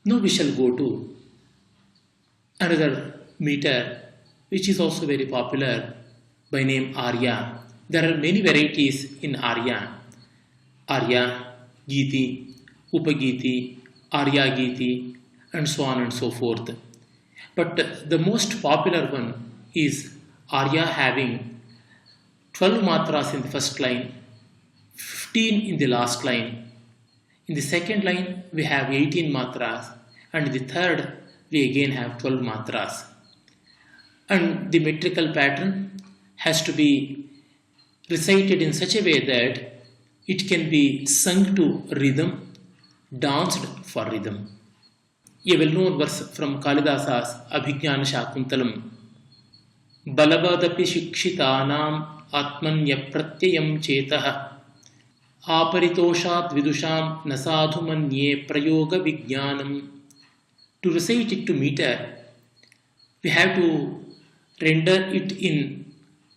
Now we shall go to another meter which is also very popular by name Arya. There are many varieties in Arya. Arya, Geeti, Upagiti, Arya Geeti, and so on and so forth. But the most popular one is Arya having 12 matras in the first line, 15 in the last line. In the second line, we have 18 matras, and in the third, we again have 12 matras. And the metrical pattern has to be recited in such a way that it can be sung to rhythm, danced for rhythm. A well-known verse from Kalidasa's Abhijnana Shakuntalam. Balabadapi shikshitanam atmanya pratyayam chetah aparitoshat vidusham nasadhu manye prayoga vijnanam. To recite it to meter, we have to render it in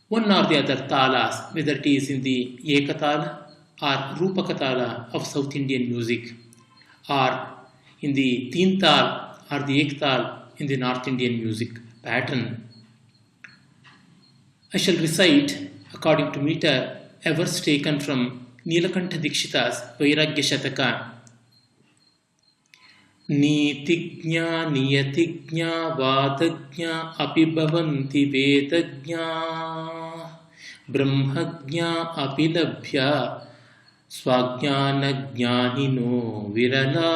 one or the other talas, whether it is in the Ekatala or Rupakatala of South Indian music, or in the Teental or the Ektal in the North Indian music pattern. I shall recite, according to meter, a verse taken from Nilakantha Dikshita's Vairagya Shataka. Nitignya niyatignya vadagnya api bhavanti vedagnya brahmagnya api labhya swajnana jnanino virala.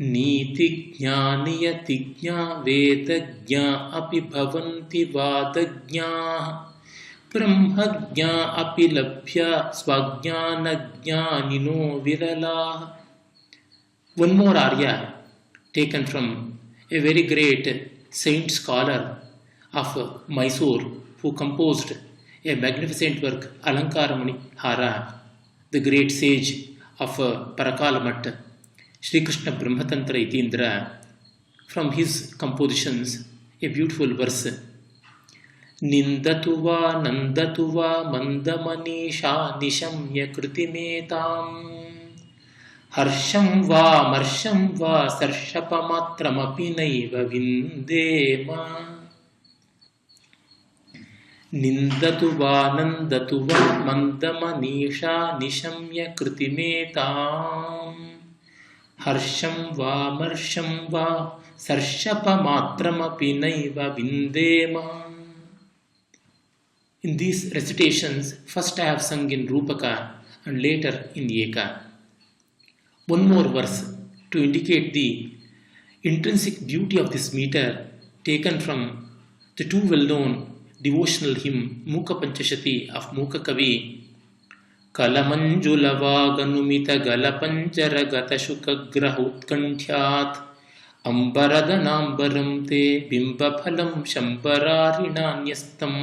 Nitignya niyatignya vedagnya api bhavanti vadagnya brahmagnya api labhya swajnana jnanino virala. One more Arya taken from a very great saint scholar of Mysore who composed a magnificent work, Alankaramani Hara, the great sage of Parakalamat, Sri Krishna Brahmatantra Itindra. From his compositions, a beautiful verse. Nindatuva nandatuva mandamanisha nishamya kritimetam Harsham va marsham va sarshapamatramapi naiva vindema. Nindatu va nandatu va mandamanisha nishamya kritimetam. Harsham va marsham va sarshapamatramapi naiva vindema. In these recitations, first I have sung in Rupaka and later in Eka. One more verse to indicate the intrinsic beauty of this meter taken from the two well-known devotional hymn Muka Panchashati of Muka Kavi. Kalamanjulavāganumita galapanjara gatashukagraha utkanthyāt ambaradanambaram te bimbaphalam shambarārinānyastam.